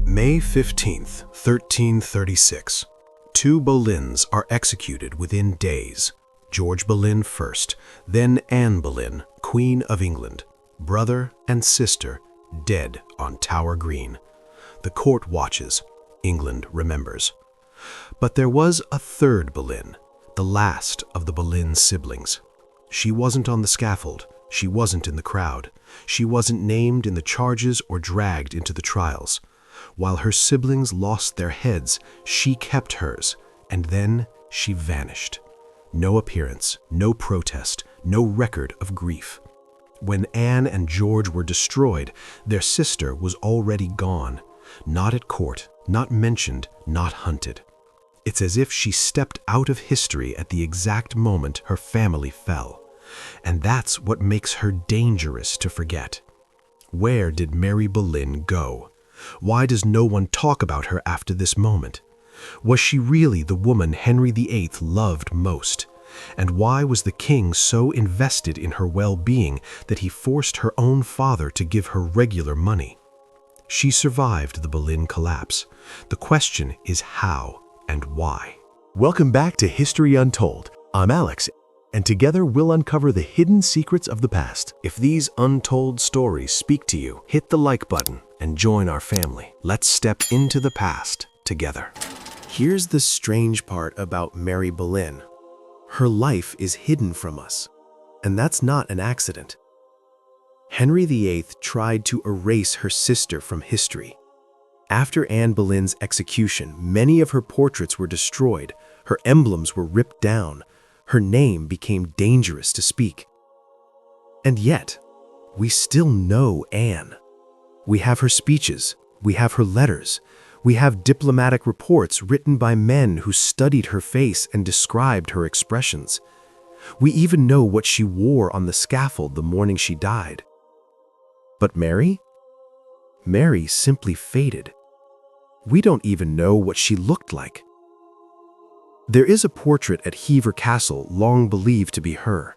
May 15, 1336. Two Bolyns are executed within days. George Bolyn first, then Anne Boleyn, Queen of England, brother and sister, dead on Tower Green. The court watches. England remembers. But there was a third Bolyn, the last of the Boleyn siblings. She wasn't on the scaffold. She wasn't in the crowd. She wasn't named in the charges or dragged into the trials. While her siblings lost their heads, she kept hers, and then she vanished. No appearance, no protest, no record of grief. When Anne and George were destroyed, their sister was already gone. Not at court, not mentioned, not hunted. It's as if she stepped out of history at the exact moment her family fell. And that's what makes her dangerous to forget. Where did Mary Boleyn go? Why does no one talk about her after this moment? Was she really the woman Henry VIII loved most? And why was the king so invested in her well-being that he forced her own father to give her regular money? She survived the Boleyn collapse. The question is how and why. Welcome back to History Untold. I'm Alex, and together we'll uncover the hidden secrets of the past. If these untold stories speak to you, hit the like button and join our family. Let's step into the past together. Here's the strange part about Mary Boleyn. Her life is hidden from us, and that's not an accident. Henry VIII tried to erase her sister from history. After Anne Boleyn's execution, many of her portraits were destroyed, her emblems were ripped down, her name became dangerous to speak. And yet, we still know Anne. We have her speeches, we have her letters, we have diplomatic reports written by men who studied her face and described her expressions. We even know what she wore on the scaffold the morning she died. But Mary? Mary simply faded. We don't even know what she looked like. There is a portrait at Hever Castle long believed to be her.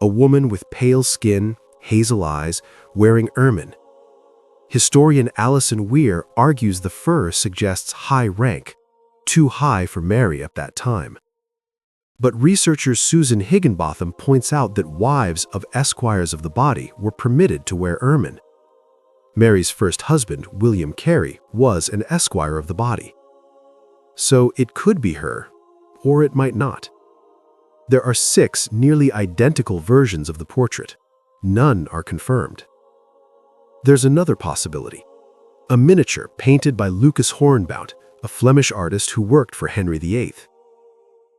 A woman with pale skin, hazel eyes, wearing ermine. Historian Alison Weir argues the fur suggests high rank, too high for Mary at that time. But researcher Susan Higginbotham points out that wives of esquires of the body were permitted to wear ermine. Mary's first husband, William Carey, was an esquire of the body. So it could be her, or it might not. There are 6 nearly identical versions of the portrait. None are confirmed. There's another possibility. A miniature painted by Lucas Hornbout, a Flemish artist who worked for Henry VIII.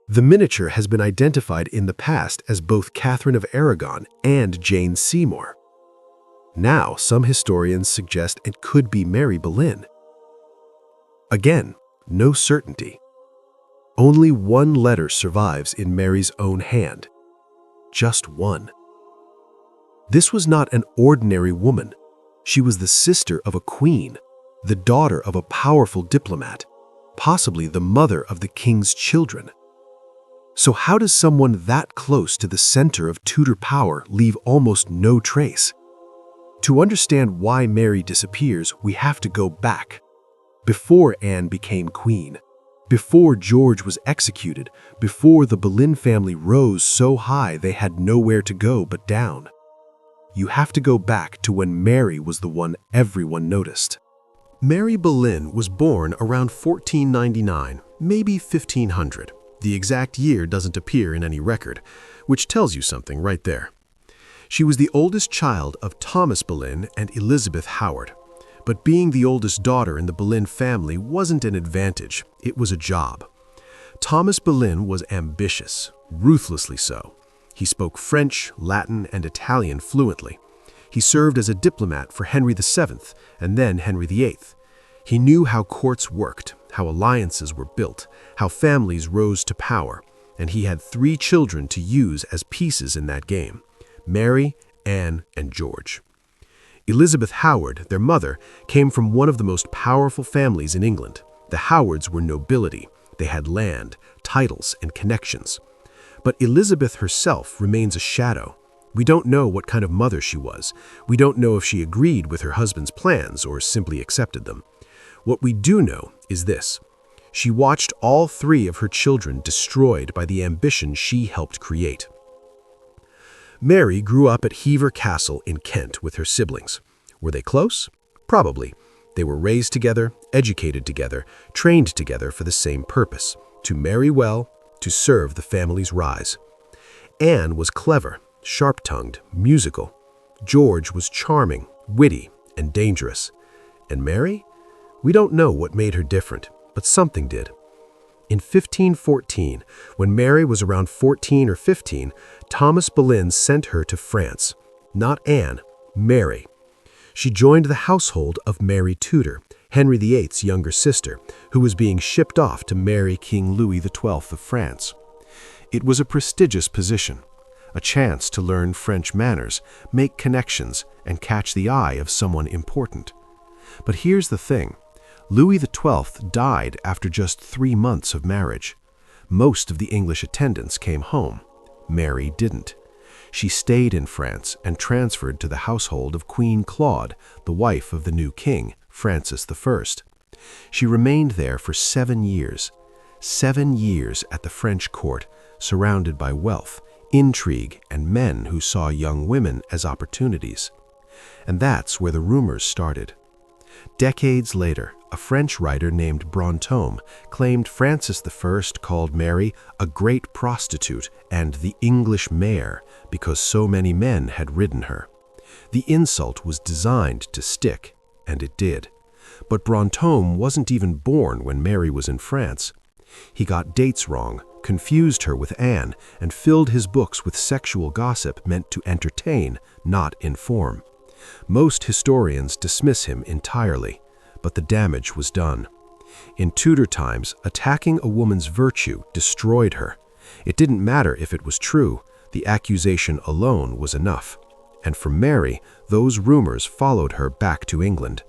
The miniature has been identified in the past as both Catherine of Aragon and Jane Seymour. Now, some historians suggest it could be Mary Boleyn. Again, no certainty. Only one letter survives in Mary's own hand. Just one. This was not an ordinary woman. She was the sister of a queen, the daughter of a powerful diplomat, possibly the mother of the king's children. So how does someone that close to the center of Tudor power leave almost no trace? To understand why Mary disappears, we have to go back. Before Anne became queen, before George was executed, before the Boleyn family rose so high they had nowhere to go but down. You have to go back to when Mary was the one everyone noticed. Mary Boleyn was born around 1499, maybe 1500. The exact year doesn't appear in any record, which tells you something right there. She was the oldest child of Thomas Boleyn and Elizabeth Howard. But being the oldest daughter in the Boleyn family wasn't an advantage, it was a job. Thomas Boleyn was ambitious, ruthlessly so. He spoke French, Latin, and Italian fluently. He served as a diplomat for Henry VII and then Henry VIII. He knew how courts worked, how alliances were built, how families rose to power, and he had 3 children to use as pieces in that game: Mary, Anne, and George. Elizabeth Howard, their mother, came from one of the most powerful families in England. The Howards were nobility. They had land, titles, and connections. But Elizabeth herself remains a shadow. We don't know what kind of mother she was. We don't know if she agreed with her husband's plans or simply accepted them. What we do know is this: she watched all three of her children destroyed by the ambition she helped create. Mary grew up at Hever Castle in Kent with her siblings. Were they close? Probably. They were raised together, educated together, trained together for the same purpose: to marry well, to serve the family's rise. Anne was clever, sharp-tongued, musical. George was charming, witty, and dangerous. And Mary? We don't know what made her different, but something did. In 1514, when Mary was around 14 or 15, Thomas Bolyn sent her to France. Not Anne, Mary. She joined the household of Mary Tudor, Henry VIII's younger sister, who was being shipped off to marry King Louis XII of France. It was a prestigious position, a chance to learn French manners, make connections, and catch the eye of someone important. But here's the thing: Louis XII died after just 3 months of marriage. Most of the English attendants came home. Mary didn't. She stayed in France and transferred to the household of Queen Claude, the wife of the new king, Francis I. She remained there for 7 years. 7 years at the French court, surrounded by wealth, intrigue, and men who saw young women as opportunities. And that's where the rumors started. Decades later, a French writer named Brantôme claimed Francis I called Mary a great prostitute and the English mare because so many men had ridden her. The insult was designed to stick, and it did. But Brantôme wasn't even born when Mary was in France. He got dates wrong, confused her with Anne, and filled his books with sexual gossip meant to entertain, not inform. Most historians dismiss him entirely, but the damage was done. In Tudor times, attacking a woman's virtue destroyed her. It didn't matter if it was true, the accusation alone was enough. And for Mary, those rumors followed her back to England.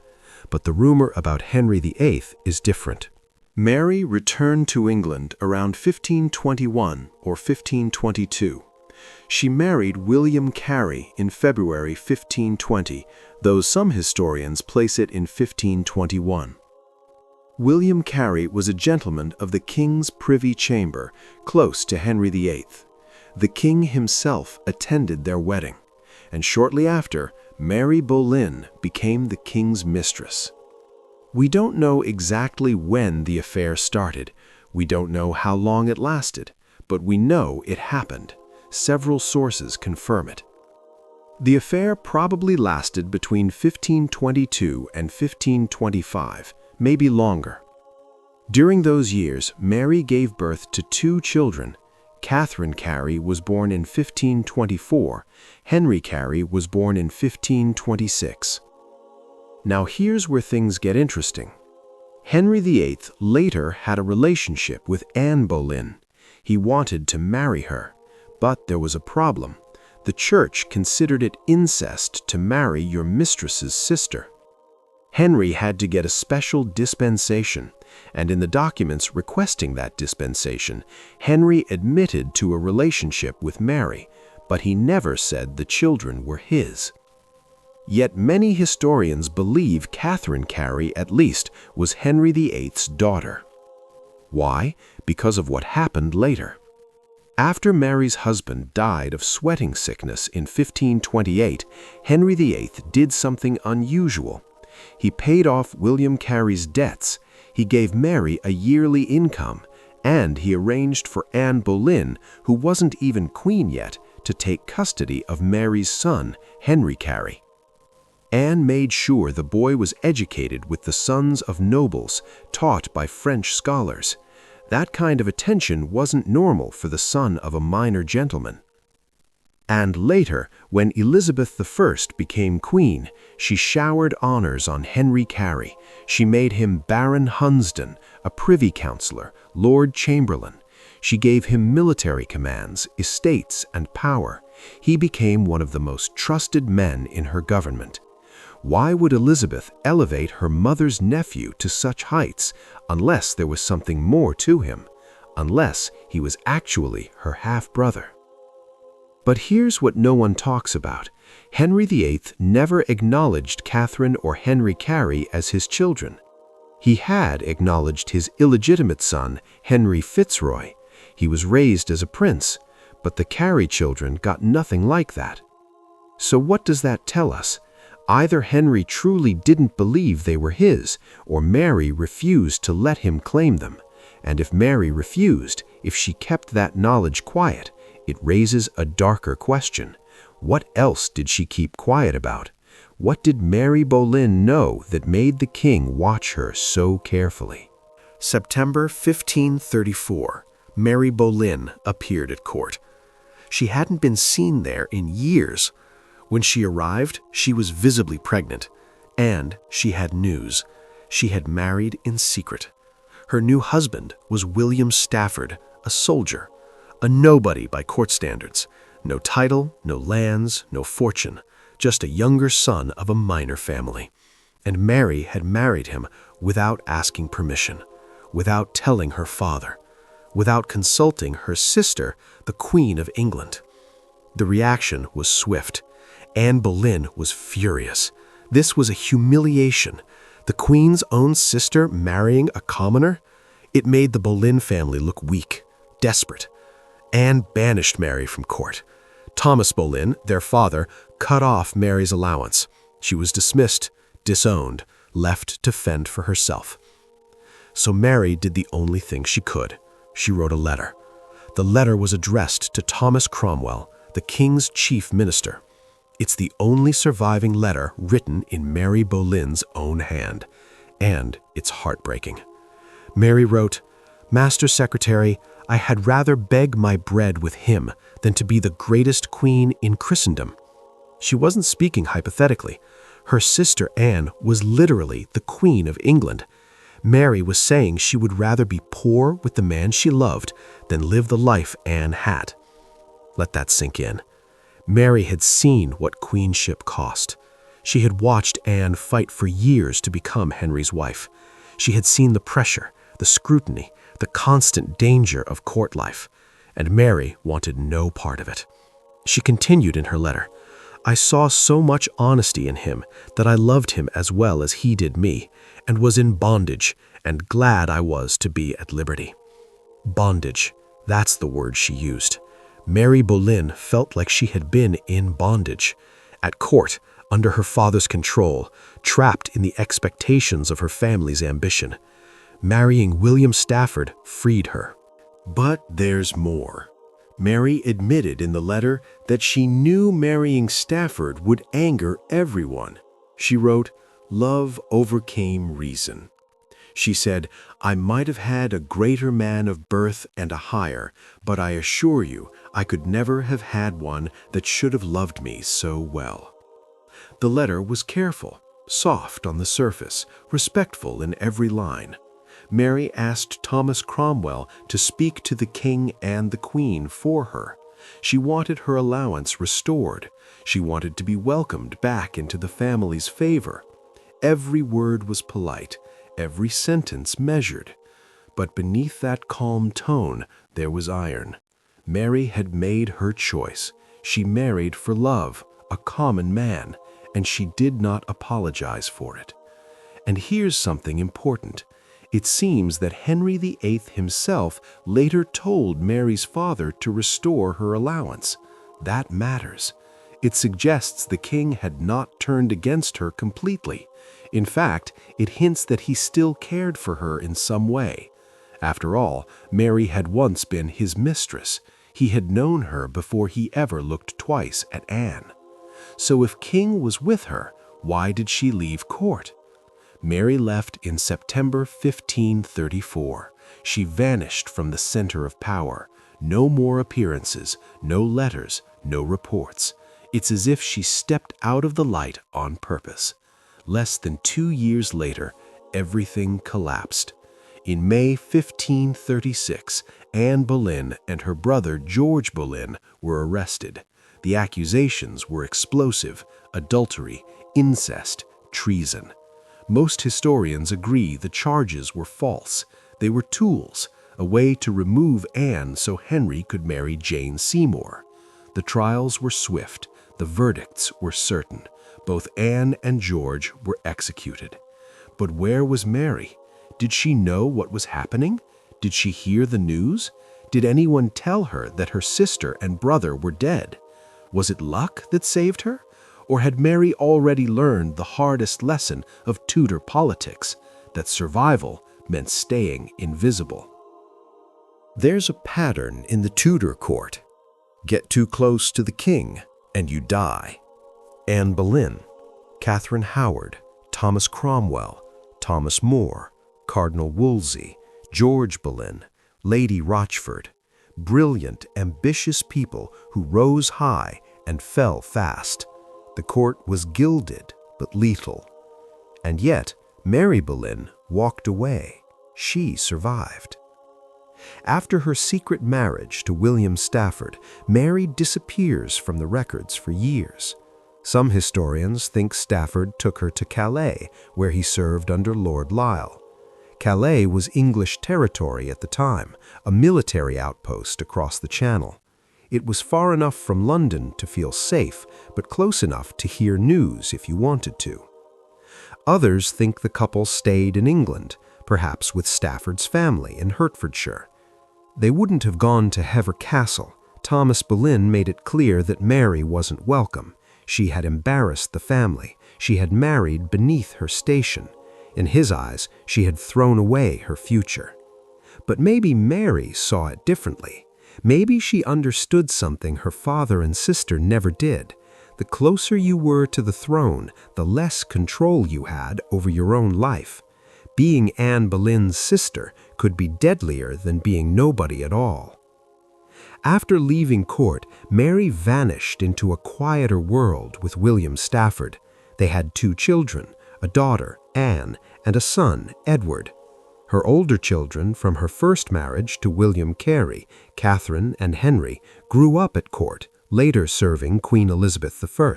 But the rumor about Henry VIII is different. Mary returned to England around 1521 or 1522. She married William Carey in February 1520, though some historians place it in 1521. William Carey was a gentleman of the King's Privy Chamber, close to Henry VIII. The king himself attended their wedding, and shortly after, Mary Boleyn became the king's mistress. We don't know exactly when the affair started. We don't know how long it lasted, but we know it happened. Several sources confirm it. The affair probably lasted between 1522 and 1525, maybe longer. During those years, Mary gave birth to 2 children. Catherine Carey was born in 1524. Henry Carey was born in 1526. Now here's where things get interesting. Henry VIII later had a relationship with Anne Boleyn. He wanted to marry her, but there was a problem. The church considered it incest to marry your mistress's sister. Henry had to get a special dispensation, and in the documents requesting that dispensation, Henry admitted to a relationship with Mary, but he never said the children were his. Yet many historians believe Catherine Carey, at least, was Henry VIII's daughter. Why? Because of what happened later. After Mary's husband died of sweating sickness in 1528, Henry VIII did something unusual. He paid off William Carey's debts, he gave Mary a yearly income, and he arranged for Anne Boleyn, who wasn't even queen yet, to take custody of Mary's son, Henry Carey. Anne made sure the boy was educated with the sons of nobles, taught by French scholars. That kind of attention wasn't normal for the son of a minor gentleman. And later, when Elizabeth I became queen, she showered honors on Henry Carey. She made him Baron Hunsdon, a privy councillor, Lord Chamberlain. She gave him military commands, estates, and power. He became one of the most trusted men in her government. Why would Elizabeth elevate her mother's nephew to such heights unless there was something more to him, unless he was actually her half-brother? But here's what no one talks about. Henry VIII never acknowledged Catherine or Henry Carey as his children. He had acknowledged his illegitimate son, Henry Fitzroy. He was raised as a prince, but the Carey children got nothing like that. So what does that tell us? Either Henry truly didn't believe they were his, or Mary refused to let him claim them. And if Mary refused, if she kept that knowledge quiet, it raises a darker question. What else did she keep quiet about? What did Mary Boleyn know that made the king watch her so carefully? September 1534, Mary Boleyn appeared at court. She hadn't been seen there in years. When she arrived, she was visibly pregnant, and she had news. She had married in secret. Her new husband was William Stafford, a soldier, a nobody by court standards. No title, no lands, no fortune, just a younger son of a minor family. And Mary had married him without asking permission, without telling her father, without consulting her sister, the Queen of England. The reaction was swift. Anne Boleyn was furious. This was a humiliation. The Queen's own sister marrying a commoner? It made the Boleyn family look weak, desperate. Anne banished Mary from court. Thomas Boleyn, their father, cut off Mary's allowance. She was dismissed, disowned, left to fend for herself. So Mary did the only thing she could. She wrote a letter. The letter was addressed to Thomas Cromwell, the king's chief minister. It's the only surviving letter written in Mary Boleyn's own hand, and it's heartbreaking. Mary wrote, "Master Secretary, I had rather beg my bread with him than to be the greatest queen in Christendom." She wasn't speaking hypothetically. Her sister Anne was literally the Queen of England. Mary was saying she would rather be poor with the man she loved than live the life Anne had. Let that sink in. Mary had seen what queenship cost. She had watched Anne fight for years to become Henry's wife. She had seen the pressure, the scrutiny, the constant danger of court life, and Mary wanted no part of it. She continued in her letter, "I saw so much honesty in him that I loved him as well as he did me, and was in bondage, and glad I was to be at liberty." Bondage, that's the word she used. Mary Boleyn felt like she had been in bondage, at court, under her father's control, trapped in the expectations of her family's ambition. Marrying William Stafford freed her. But there's more. Mary admitted in the letter that she knew marrying Stafford would anger everyone. She wrote, "Love overcame reason." She said, "I might have had a greater man of birth and a higher, but I assure you I could never have had one that should have loved me so well." The letter was careful, soft on the surface, respectful in every line. Mary asked Thomas Cromwell to speak to the king and the queen for her. She wanted her allowance restored. She wanted to be welcomed back into the family's favor. Every word was polite, every sentence measured. But beneath that calm tone, there was iron. Mary had made her choice. She married for love, a common man, and she did not apologize for it. And here's something important. It seems that Henry VIII himself later told Mary's father to restore her allowance. That matters. It suggests the king had not turned against her completely. In fact, it hints that he still cared for her in some way. After all, Mary had once been his mistress. He had known her before he ever looked twice at Anne. So if King was with her, why did she leave court? Mary left in September 1534. She vanished from the center of power. No more appearances, no letters, no reports. It's as if she stepped out of the light on purpose. Less than 2 years later, everything collapsed. In May 1536, Anne Boleyn and her brother George Boleyn were arrested. The accusations were explosive: adultery, incest, treason. Most historians agree the charges were false. They were tools, a way to remove Anne so Henry could marry Jane Seymour. The trials were swift. The verdicts were certain. Both Anne and George were executed. But where was Mary? Did she know what was happening? Did she hear the news? Did anyone tell her that her sister and brother were dead? Was it luck that saved her? Or had Mary already learned the hardest lesson of Tudor politics, that survival meant staying invisible? There's a pattern in the Tudor court. Get too close to the king, and you die. Anne Boleyn, Catherine Howard, Thomas Cromwell, Thomas More, Cardinal Wolsey, George Boleyn, Lady Rochford, brilliant, ambitious people who rose high and fell fast. The court was gilded but lethal. And yet, Mary Boleyn walked away. She survived. After her secret marriage to William Stafford, Mary disappears from the records for years. Some historians think Stafford took her to Calais, where he served under Lord Lisle. Calais was English territory at the time, a military outpost across the Channel. It was far enough from London to feel safe, but close enough to hear news if you wanted to. Others think the couple stayed in England, perhaps with Stafford's family in Hertfordshire. They wouldn't have gone to Hever Castle. Thomas Boleyn made it clear that Mary wasn't welcome. She had embarrassed the family. She had married beneath her station. In his eyes, she had thrown away her future. But maybe Mary saw it differently. Maybe she understood something her father and sister never did. The closer you were to the throne, the less control you had over your own life. Being Anne Boleyn's sister could be deadlier than being nobody at all. After leaving court, Mary vanished into a quieter world with William Stafford. They had 2 children, a daughter, Anne, and a son, Edward. Her older children from her first marriage to William Carey, Catherine and Henry, grew up at court, later serving Queen Elizabeth I.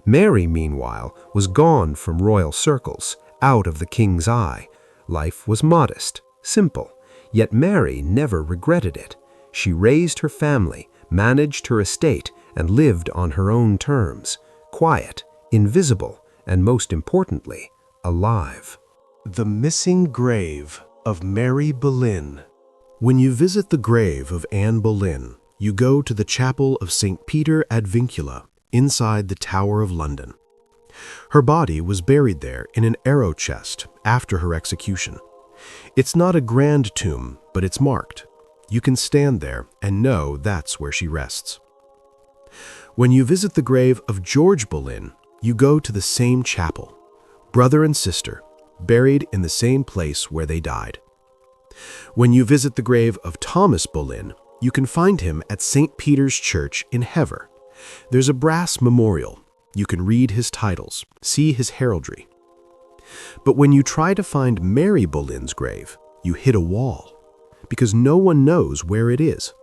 Mary, meanwhile, was gone from royal circles, out of the king's eye. Life was modest, simple, yet Mary never regretted it. She raised her family, managed her estate, and lived on her own terms, quiet, invisible, and most importantly, alive. The missing grave of Mary Boleyn. When you visit the grave of Anne Boleyn, you go to the chapel of St. Peter ad Vincula, inside the Tower of London. Her body was buried there in an arrow chest after her execution. It's not a grand tomb, but it's marked. You can stand there and know that's where she rests. When you visit the grave of George Boleyn, you go to the same chapel, brother and sister, buried in the same place where they died. When you visit the grave of Thomas Boleyn, you can find him at St. Peter's Church in Hever. There's a brass memorial. You can read his titles, see his heraldry. But when you try to find Mary Boleyn's grave, you hit a wall, because no one knows where it is.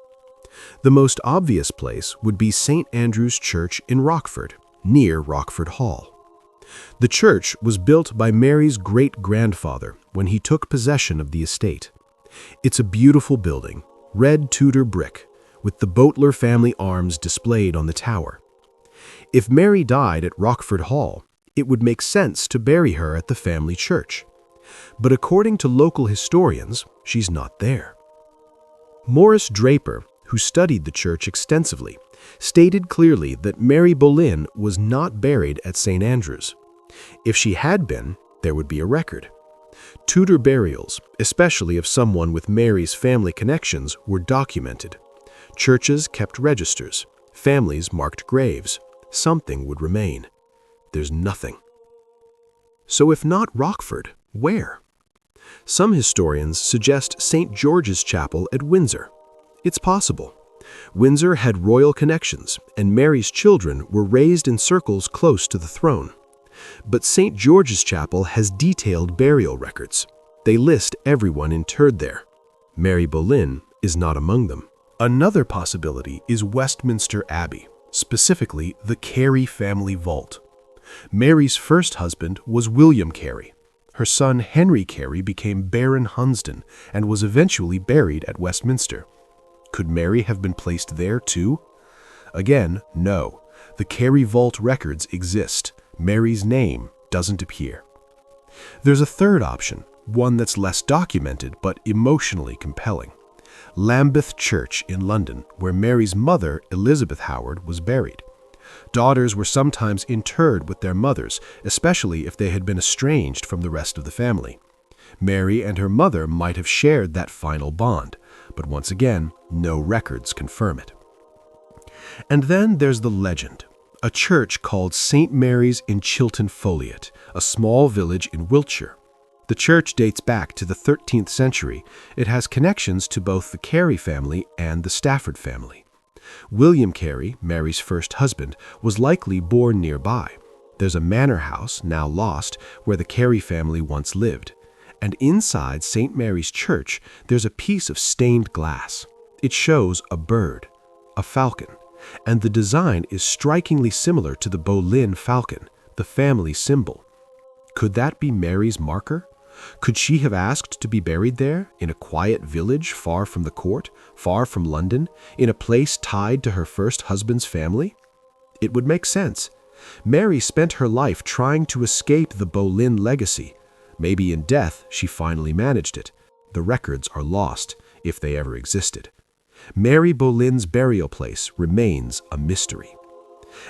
The most obvious place would be St. Andrew's Church in Rochford, near Rochford Hall. The church was built by Mary's great-grandfather when he took possession of the estate. It's a beautiful building, red Tudor brick, with the Boteler family arms displayed on the tower. If Mary died at Rochford Hall, it would make sense to bury her at the family church. But according to local historians, she's not there. Maurice Draper, who studied the church extensively, stated clearly that Mary Boleyn was not buried at St. Andrew's. If she had been, there would be a record. Tudor burials, especially of someone with Mary's family connections, were documented. Churches kept registers. Families marked graves. Something would remain. There's nothing. So if not Rochford, where? Some historians suggest St. George's Chapel at Windsor. It's possible. Windsor had royal connections, and Mary's children were raised in circles close to the throne. But St. George's Chapel has detailed burial records. They list everyone interred there. Mary Boleyn is not among them. Another possibility is Westminster Abbey, specifically the Carey family vault. Mary's first husband was William Carey. Her son Henry Carey became Baron Hunsdon and was eventually buried at Westminster. Could Mary have been placed there too? Again, no. The Carey vault records exist. Mary's name doesn't appear. There's a third option, one that's less documented but emotionally compelling. Lambeth Church in London, where Mary's mother, Elizabeth Howard, was buried. Daughters were sometimes interred with their mothers, especially if they had been estranged from the rest of the family. Mary and her mother might have shared that final bond, but once again, no records confirm it. And then there's the legend, a church called St. Mary's in Chilton Foliot, a small village in Wiltshire. The church dates back to the 13th century. It has connections to both the Carey family and the Stafford family. William Carey, Mary's first husband, was likely born nearby. There's a manor house, now lost, where the Carey family once lived. And inside St. Mary's Church, there's a piece of stained glass. It shows a bird, a falcon, and the design is strikingly similar to the Bolyn falcon, the family symbol. Could that be Mary's marker? Could she have asked to be buried there, in a quiet village far from the court, far from London, in a place tied to her first husband's family? It would make sense. Mary spent her life trying to escape the Bolyn legacy. Maybe in death she finally managed it. The records are lost, if they ever existed. Mary Bolyn's burial place remains a mystery.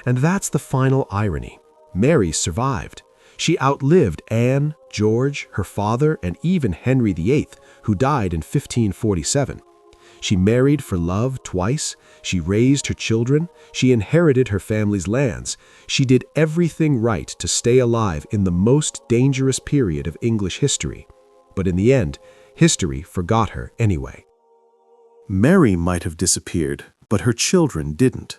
And that's the final irony. Mary survived. She outlived Anne, George, her father, and even Henry VIII, who died in 1547. She married for love twice. She raised her children. She inherited her family's lands. She did everything right to stay alive in the most dangerous period of English history. But in the end, history forgot her anyway. Mary might have disappeared, but her children didn't.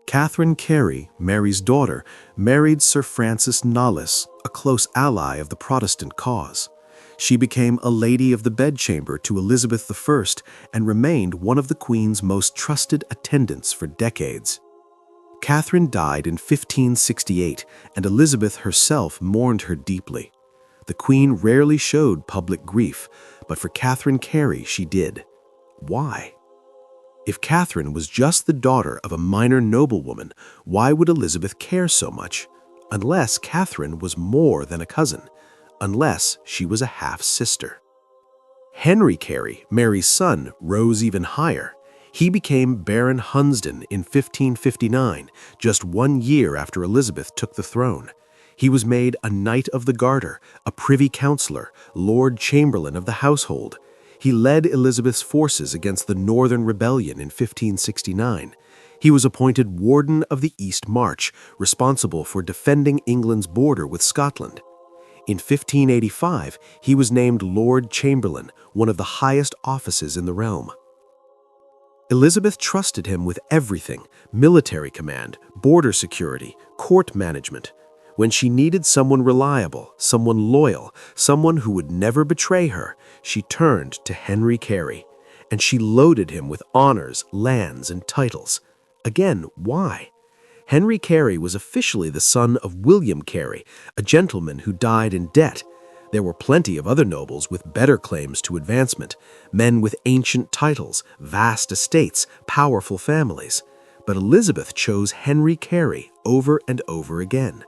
Catherine Carey, Mary's daughter, married Sir Francis Knollys, a close ally of the Protestant cause. She became a lady of the bedchamber to Elizabeth I and remained one of the Queen's most trusted attendants for decades. Catherine died in 1568, and Elizabeth herself mourned her deeply. The Queen rarely showed public grief, but for Catherine Carey she did. Why? If Catherine was just the daughter of a minor noblewoman, why would Elizabeth care so much? Unless Catherine was more than a cousin. Unless she was a half-sister. Henry Carey, Mary's son, rose even higher. He became Baron Hunsdon in 1559, just 1 year after Elizabeth took the throne. He was made a Knight of the Garter, a Privy Councillor, Lord Chamberlain of the household. He led Elizabeth's forces against the Northern Rebellion in 1569. He was appointed Warden of the East March, responsible for defending England's border with Scotland. In 1585, he was named Lord Chamberlain, one of the highest offices in the realm. Elizabeth trusted him with everything: military command, border security, court management. When she needed someone reliable, someone loyal, someone who would never betray her, she turned to Henry Carey, and she loaded him with honors, lands, and titles. Again, why? Henry Carey was officially the son of William Carey, a gentleman who died in debt. There were plenty of other nobles with better claims to advancement, men with ancient titles, vast estates, powerful families. But Elizabeth chose Henry Carey over and over again.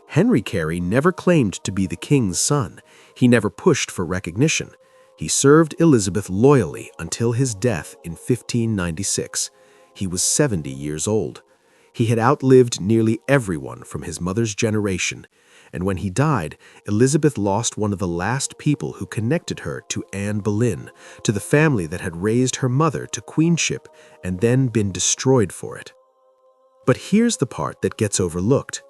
Henry Carey never claimed to be the king's son. He never pushed for recognition. He served Elizabeth loyally until his death in 1596. He was 70 years old. He had outlived nearly everyone from his mother's generation, and when he died, Elizabeth lost one of the last people who connected her to Anne Boleyn, to the family that had raised her mother to queenship and then been destroyed for it. But here's the part that gets overlooked.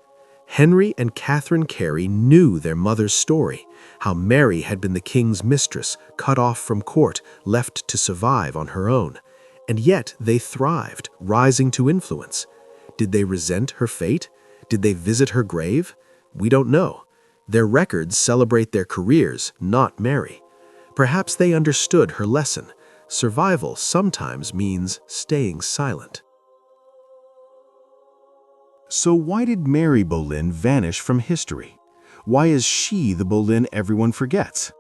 Henry and Catherine Carey knew their mother's story, how Mary had been the king's mistress, cut off from court, left to survive on her own. And yet they thrived, rising to influence. Did they resent her fate? Did they visit her grave? We don't know. Their records celebrate their careers, not Mary. Perhaps they understood her lesson. Survival sometimes means staying silent. So why did Mary Boleyn vanish from history? Why is she the Boleyn everyone forgets?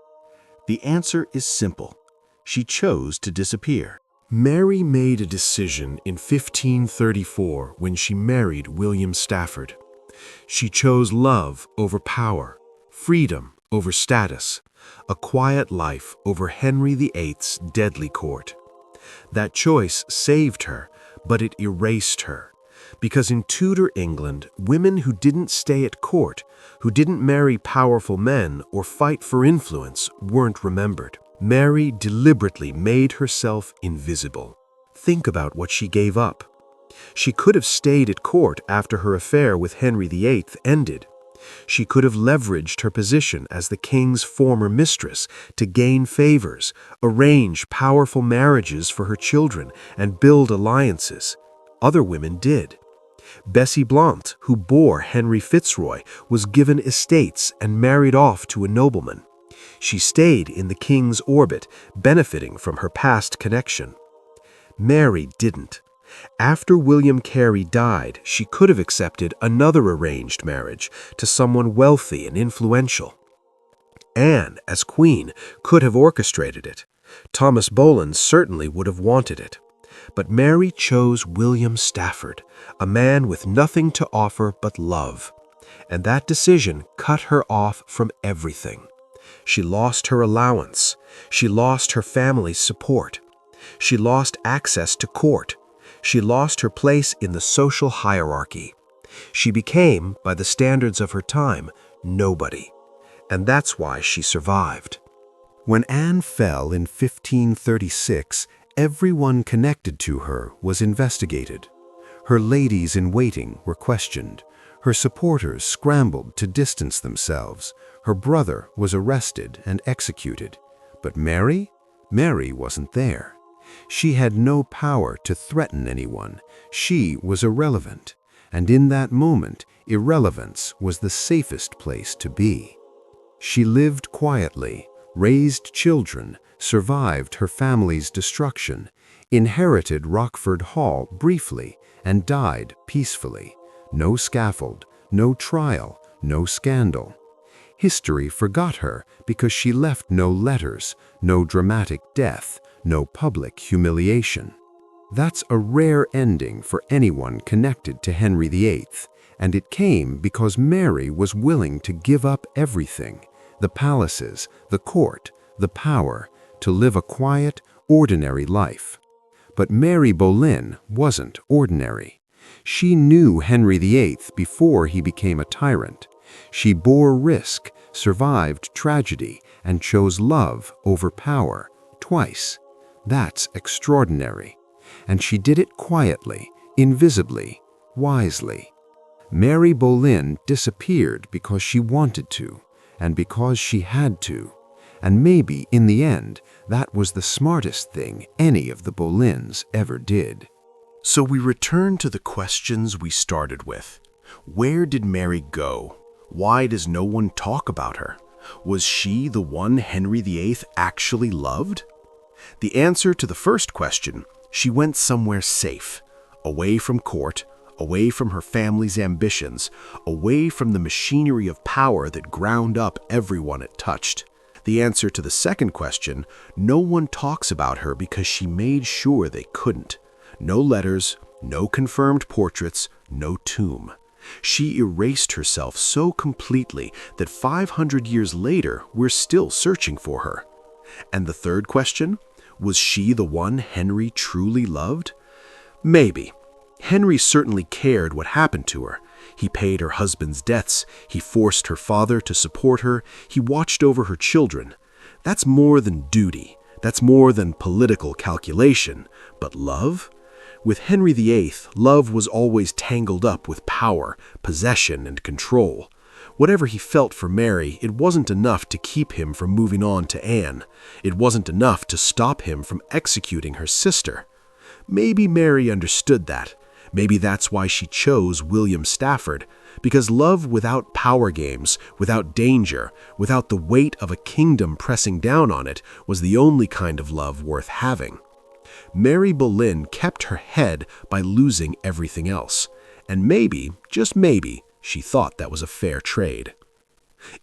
The answer is simple. She chose to disappear. Mary made a decision in 1534 when she married William Stafford. She chose love over power, freedom over status, a quiet life over Henry VIII's deadly court. That choice saved her, but it erased her. Because in Tudor England, women who didn't stay at court, who didn't marry powerful men or fight for influence, weren't remembered. Mary deliberately made herself invisible. Think about what she gave up. She could have stayed at court after her affair with Henry VIII ended. She could have leveraged her position as the king's former mistress to gain favors, arrange powerful marriages for her children, and build alliances. Other women did. Bessie Blount, who bore Henry Fitzroy, was given estates and married off to a nobleman. She stayed in the king's orbit, benefiting from her past connection. Mary didn't. After William Carey died, she could have accepted another arranged marriage to someone wealthy and influential. Anne, as queen, could have orchestrated it. Thomas Bolyn certainly would have wanted it. But Mary chose William Stafford, a man with nothing to offer but love. And that decision cut her off from everything. She lost her allowance. She lost her family's support. She lost access to court. She lost her place in the social hierarchy. She became, by the standards of her time, nobody. And that's why she survived. When Anne fell in 1536, everyone connected to her was investigated. Her ladies-in-waiting were questioned. Her supporters scrambled to distance themselves. Her brother was arrested and executed. But Mary? Mary wasn't there. She had no power to threaten anyone. She was irrelevant. And in that moment, irrelevance was the safest place to be. She lived quietly, raised children, survived her family's destruction, inherited Rochford Hall briefly, and died peacefully. No scaffold, no trial, no scandal. History forgot her because she left no letters, no dramatic death, no public humiliation. That's a rare ending for anyone connected to Henry VIII, and it came because Mary was willing to give up everything, the palaces, the court, the power, to live a quiet, ordinary life. But Mary Boleyn wasn't ordinary. She knew Henry VIII before he became a tyrant. She bore risk, survived tragedy, and chose love over power, twice. That's extraordinary. And she did it quietly, invisibly, wisely. Mary Boleyn disappeared because she wanted to, and because she had to. And maybe, in the end, that was the smartest thing any of the Boleyns ever did. So we return to the questions we started with. Where did Mary go? Why does no one talk about her? Was she the one Henry VIII actually loved? The answer to the first question, she went somewhere safe, away from court, away from her family's ambitions, away from the machinery of power that ground up everyone it touched. The answer to the second question, no one talks about her because she made sure they couldn't. No letters, no confirmed portraits, no tomb. She erased herself so completely that 500 years later, we're still searching for her. And the third question, was she the one Henry truly loved? Maybe. Henry certainly cared what happened to her. He paid her husband's debts. He forced her father to support her. He watched over her children. That's more than duty. That's more than political calculation. But love? With Henry VIII, love was always tangled up with power, possession, and control. Whatever he felt for Mary, it wasn't enough to keep him from moving on to Anne. It wasn't enough to stop him from executing her sister. Maybe Mary understood that. Maybe that's why she chose William Stafford, because love without power games, without danger, without the weight of a kingdom pressing down on it, was the only kind of love worth having. Mary Boleyn kept her head by losing everything else, and maybe, just maybe, she thought that was a fair trade.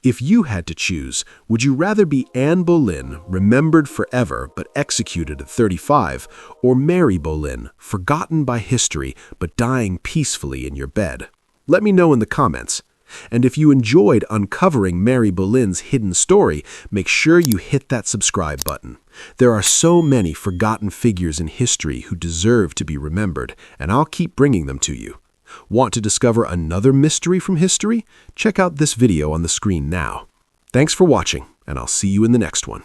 If you had to choose, would you rather be Anne Boleyn, remembered forever but executed at 35, or Mary Boleyn, forgotten by history but dying peacefully in your bed? Let me know in the comments. And if you enjoyed uncovering Mary Boleyn's hidden story, make sure you hit that subscribe button. There are so many forgotten figures in history who deserve to be remembered, and I'll keep bringing them to you. Want to discover another mystery from history? Check out this video on the screen now. Thanks for watching, and I'll see you in the next one.